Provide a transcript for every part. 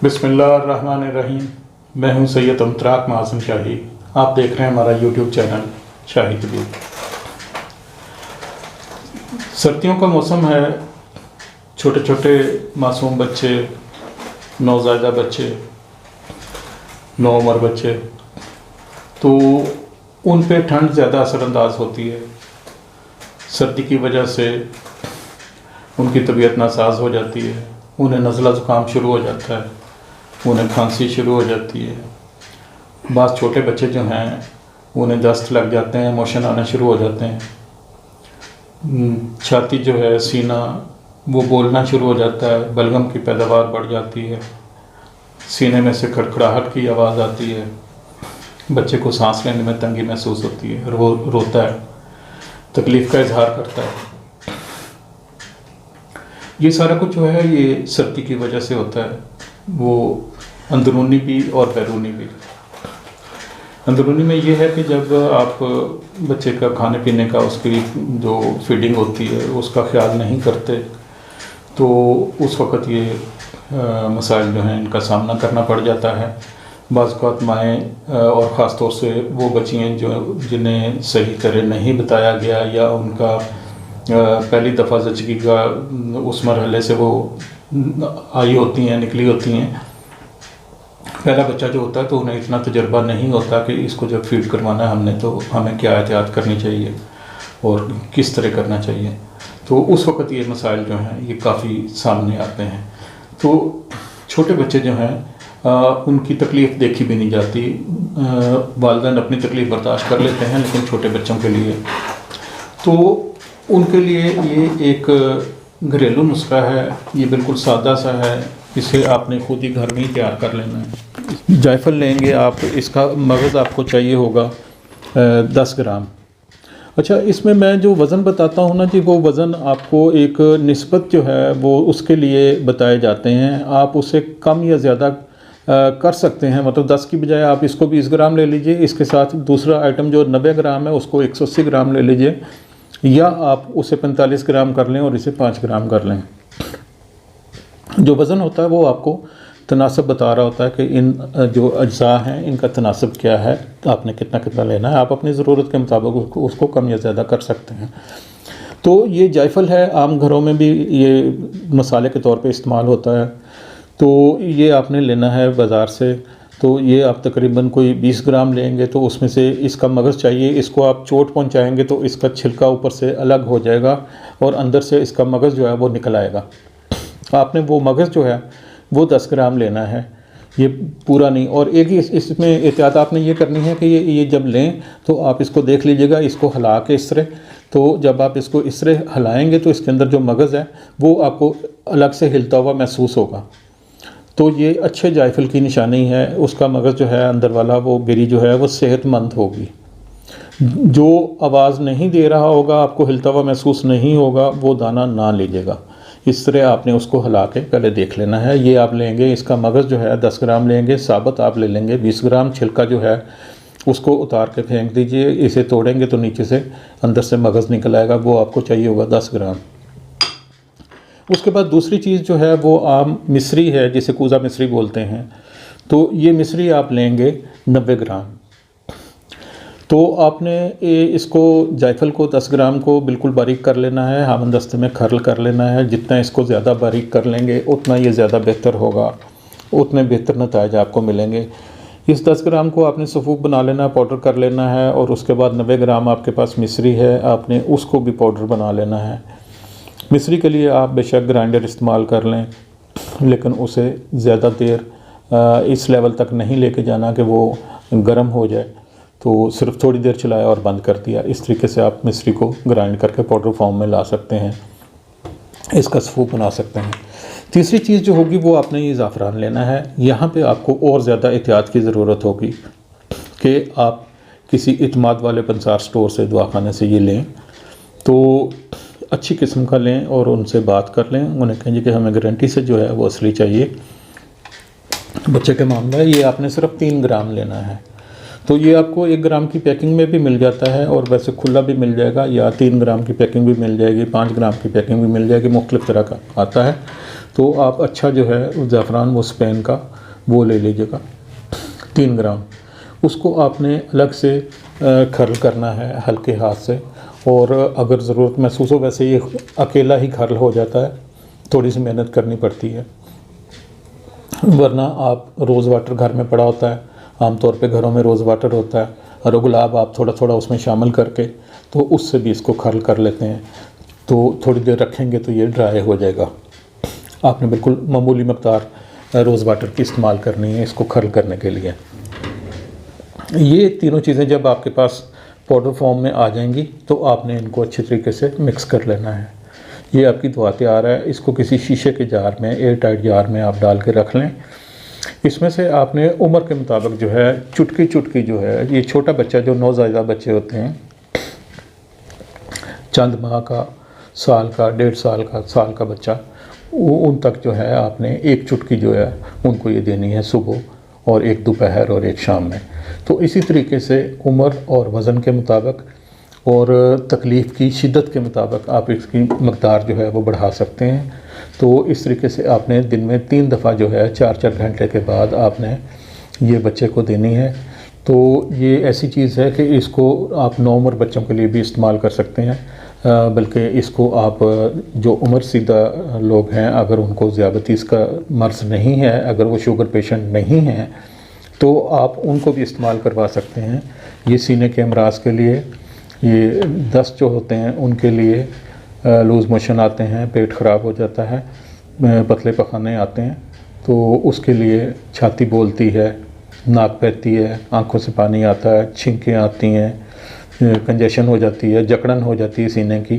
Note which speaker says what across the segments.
Speaker 1: बिस्मिल्लाहिर्रहमानिर्रहीम। मैं हूं सैयद अमतराक माज़िम शाही। आप देख रहे हैं हमारा यूट्यूब चैनल शाही तबीब। सर्दियों का मौसम है। छोटे छोटे मासूम बच्चे, नौज़ायदा बच्चे, नौउम्र बच्चे, तो उन पे ठंड ज़्यादा असरअंदाज होती है। सर्दी की वजह से उनकी तबीयत नासाज हो जाती है, उन्हें नज़ला ज़ुकाम शुरू हो जाता है, उन्हें खांसी शुरू हो जाती है। बास छोटे बच्चे जो हैं उन्हें दस्त लग जाते हैं, मोशन आना शुरू हो जाते हैं। छाती जो है, सीना, वो बोलना शुरू हो जाता है, बलगम की पैदावार बढ़ जाती है, सीने में से खड़खड़ाहट की आवाज़ आती है, बच्चे को सांस लेने में तंगी महसूस होती है, रोता है, तकलीफ़ का इजहार करता है। ये सारा कुछ जो है ये सर्दी की वजह से होता है, वो अंदरूनी भी और बैरूनी भी। अंदरूनी में ये है कि जब आप बच्चे का खाने पीने का, उसकी जो फीडिंग होती है उसका ख्याल नहीं करते, तो उस वक़्त ये मसाइल जो हैं इनका सामना करना पड़ जाता है। बाज़ औक़ात माएँ और ख़ास तौर से वो बच्चियाँ जो जिन्हें सही तरह नहीं बताया गया या उनका पहली दफ़ा ज़चगी का उस मरहले से वो आई होती हैं, निकली होती हैं, पहला बच्चा जो होता है तो उन्हें इतना तजर्बा नहीं होता कि इसको जब फीड करवाना है हमने तो हमें क्या एहतियात करनी चाहिए और किस तरह करना चाहिए। तो उस वक़्त ये मसाइल जो हैं ये काफ़ी सामने आते हैं। तो छोटे बच्चे जो हैं उनकी तकलीफ़ देखी भी नहीं जाती। वालिदैन अपनी तकलीफ़ बर्दाश्त कर लेते हैं, लेकिन छोटे बच्चों के लिए तो उनके लिए ये एक घरेलू नुस्खा है। ये बिल्कुल सादा सा है, इसे आपने खुद ही घर में ही तैयार कर लेना है। जायफल लेंगे आप, इसका मगज़ आपको चाहिए होगा 10 ग्राम। अच्छा, इसमें मैं जो वज़न बताता हूँ ना जी, वो वज़न आपको एक निस्बत जो है वो उसके लिए बताए जाते हैं। आप उसे कम या ज़्यादा कर सकते हैं, मतलब 10 की बजाय आप इसको 20 ग्राम ले लीजिए, इसके साथ दूसरा आइटम जो 90 ग्राम है उसको 180 ग्राम ले लीजिए, या आप उसे 45 ग्राम कर लें और इसे 5 ग्राम कर लें। जो वज़न होता है वो आपको तनासब बता रहा होता है कि इन जो अज्जा हैं इनका तनासब क्या है, आपने कितना कितना लेना है। आप अपनी ज़रूरत के मुताबिक उसको कम या ज़्यादा कर सकते हैं। तो ये जायफल है, आम घरों में भी ये मसाले के तौर पे इस्तेमाल होता है। तो ये आपने लेना है बाज़ार से। तो ये आप तकरीबन कोई 20 ग्राम लेंगे, तो उसमें से इसका मगज़ चाहिए। इसको आप चोट पहुँचाएँगे तो इसका छिलका ऊपर से अलग हो जाएगा और अंदर से इसका मगज़ जो है वो निकल आएगा। आपने वो मगज़ जो है वो 10 ग्राम लेना है, ये पूरा नहीं। और एक ही इसमें एहतियात आपने ये करनी है कि ये जब लें तो आप इसको देख लीजिएगा, इसको हिला के इस तरह। तो जब आप इसको इस तरह हिलाएँगे तो इसके अंदर जो मगज़ है वो आपको अलग से हिलता हुआ महसूस होगा। तो ये अच्छे जायफल की निशानी है। उसका मगज़ जो है अंदर वाला, वो गिरी जो है वो सेहतमंद होगी। जो आवाज़ नहीं दे रहा होगा, आपको हिलता हुआ महसूस नहीं होगा, वो दाना ना लीजिएगा। इस तरह आपने उसको हिला के पहले देख लेना है। ये आप लेंगे, इसका मगज़ जो है 10 ग्राम लेंगे, साबुत आप ले लेंगे 20 ग्राम। छिलका जो है उसको उतार के फेंक दीजिए। इसे तोड़ेंगे तो नीचे से अंदर से मगज़ निकल आएगा, वो आपको चाहिए होगा 10 ग्राम। उसके बाद दूसरी चीज़ जो है वो आम मिश्री है, जिसे कूज़ा मिश्री बोलते हैं। तो ये मिश्री आप लेंगे 90 ग्राम। तो आपने इसको जायफल को 10 ग्राम को बिल्कुल बारीक कर लेना है, हमदस्ते में खर्ल कर लेना है। जितना इसको ज़्यादा बारीक कर लेंगे उतना ये ज़्यादा बेहतर होगा, उतने बेहतर नतीजे आपको मिलेंगे। इस 10 ग्राम को आपने सफ़ूक बना लेना, पाउडर कर लेना है। और उसके बाद 90 ग्राम आपके पास मिश्री है, आपने उसको भी पाउडर बना लेना है। मिश्री के लिए आप बेशक ग्राइंडर इस्तेमाल कर लें, लेकिन उसे ज़्यादा देर इस लेवल तक नहीं लेके जाना कि वो गर्म हो जाए। तो सिर्फ थोड़ी देर चलाया और बंद कर दिया। इस तरीके से आप मिश्री को ग्राइंड करके पाउडर फॉर्म में ला सकते हैं, इसका सफ़ूक बना सकते हैं। तीसरी चीज़ जो होगी वो आपने ये ज़ाफ़रान लेना है। यहाँ पे आपको और ज़्यादा एहतियात की ज़रूरत होगी कि आप किसी इत्माद वाले पंसार स्टोर से, दवाखाने से ये लें तो अच्छी किस्म का लें और उनसे बात कर लें। उन्हें कहेंगे कि हमें गारंटी से जो है वो असली चाहिए। बच्चे के मामला है, ये आपने सिर्फ 3 ग्राम लेना है। तो ये आपको 1 ग्राम की पैकिंग में भी मिल जाता है और वैसे खुला भी मिल जाएगा, या 3 ग्राम की पैकिंग भी मिल जाएगी, 5 ग्राम की पैकिंग भी मिल जाएगी, मुख्तलिफ़ तरह का आता है। तो आप अच्छा जो है ज़ाफ़रान वो स्पेन का वो ले लीजिएगा 3 ग्राम। उसको आपने अलग से खर्ल करना है हल्के हाथ से, और अगर ज़रूरत महसूस हो, वैसे ये अकेला ही खर्ल हो जाता है, थोड़ी सी मेहनत करनी पड़ती है, वरना आप रोज़ वाटर घर में पड़ा होता है, आमतौर पे घरों में रोज़ वाटर होता है, और गुलाब आप थोड़ा थोड़ा उसमें शामिल करके तो उससे भी इसको खर्ल कर लेते हैं। तो थोड़ी देर रखेंगे तो ये ड्राई हो जाएगा। आपने बिल्कुल मामूली मकदार रोज़ वाटर की इस्तेमाल करनी है इसको खर्ल करने के लिए। ये तीनों चीज़ें जब आपके पास पाउडर फॉर्म में आ जाएंगी तो आपने इनको अच्छे तरीके से मिक्स कर लेना है। ये आपकी दवा तैयार है। इसको किसी शीशे के जार में, एयर टाइट जार में आप डाल के रख लें। इसमें से आपने उम्र के मुताबिक जो है चुटकी चुटकी जो है, ये छोटा बच्चा जो नौज़ायदा बच्चे होते हैं, चंद माह का, साल का, 1.5 साल का, साल का बच्चा, उन तक जो है आपने एक चुटकी जो है उनको ये देनी है सुबह, और एक दोपहर और एक शाम में। तो इसी तरीके से उम्र और वज़न के मुताबिक और तकलीफ़ की शिद्दत के मुताबिक आप इसकी मकदार जो है वो बढ़ा सकते हैं। तो इस तरीके से आपने दिन में 3 दफ़ा जो है 4-4 घंटे के बाद आपने ये बच्चे को देनी है। तो ये ऐसी चीज़ है कि इसको आप नौउम्र बच्चों के लिए भी इस्तेमाल कर सकते हैं, बल्कि इसको आप जो उम्र सीधा लोग हैं, अगर उनको ज़ियाबतीस का मर्ज़ नहीं है, अगर वो शुगर पेशेंट नहीं हैं, तो आप उनको भी इस्तेमाल करवा सकते हैं। ये सीने के अमराज के लिए, ये दस्त जो होते हैं उनके लिए, लूज़ मोशन आते हैं, पेट ख़राब हो जाता है, पतले पखाने आते हैं, तो उसके लिए, छाती बोलती है, नाक बहती है, आँखों से पानी आता है, छींकें आती हैं, कंजेशन हो जाती है, जकड़न हो जाती है सीने की,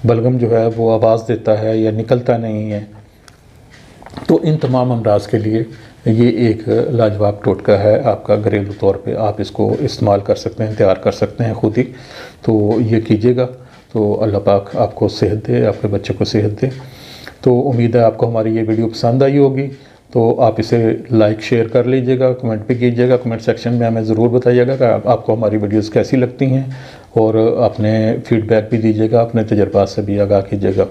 Speaker 1: बलगम जो है वो आवाज़ देता है या निकलता नहीं है, तो इन तमाम अमराज के लिए ये एक लाजवाब टोटका है आपका। घरेलू तौर पे आप इसको इस्तेमाल कर सकते हैं, तैयार कर सकते हैं खुद ही। तो ये कीजिएगा तो अल्लाह पाक आपको सेहत दे, आपके बच्चे को सेहत दे। तो उम्मीद है आपको हमारी ये वीडियो पसंद आई होगी। तो आप इसे लाइक शेयर कर लीजिएगा, कमेंट भी कीजिएगा। कमेंट सेक्शन में हमें ज़रूर बताइएगा कि आपको हमारी वीडियोस कैसी लगती हैं, और अपने फीडबैक भी दीजिएगा, अपने तजर्बात से भी आगाह कीजिएगा।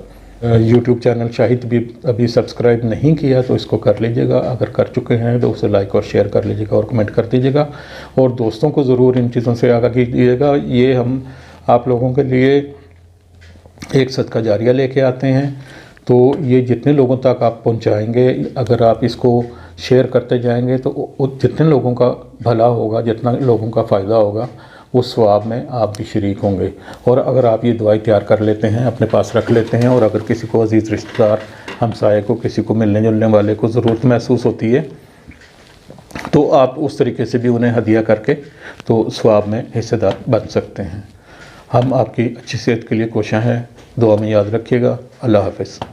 Speaker 1: यूट्यूब चैनल शाहिद भी अभी सब्सक्राइब नहीं किया तो इसको कर लीजिएगा, अगर कर चुके हैं तो उसे लाइक और शेयर कर लीजिएगा और कमेंट कर दीजिएगा, और दोस्तों को ज़रूर इन चीज़ों से आगाह कीजिएगा। ये हम आप लोगों के लिए एक सदका जारिया लेके आते हैं, तो ये जितने लोगों तक आप पहुंचाएंगे, अगर आप इसको शेयर करते जाएंगे तो जितने लोगों का भला होगा, जितना लोगों का फ़ायदा होगा, उस सवाब में आप भी शरीक होंगे। और अगर आप ये दवाई तैयार कर लेते हैं, अपने पास रख लेते हैं, और अगर किसी को अजीज़ रिश्तेदार, हमसाये को, किसी को मिलने जुलने वाले को ज़रूरत महसूस होती है, तो आप उस तरीके से भी उन्हें हदिया करके तो सवाब में हिस्सेदार बन सकते हैं। हम आपकी अच्छी सेहत के लिए कोशिश हैं। दुआ में याद रखिएगा। अल्लाह हाफ़िज़।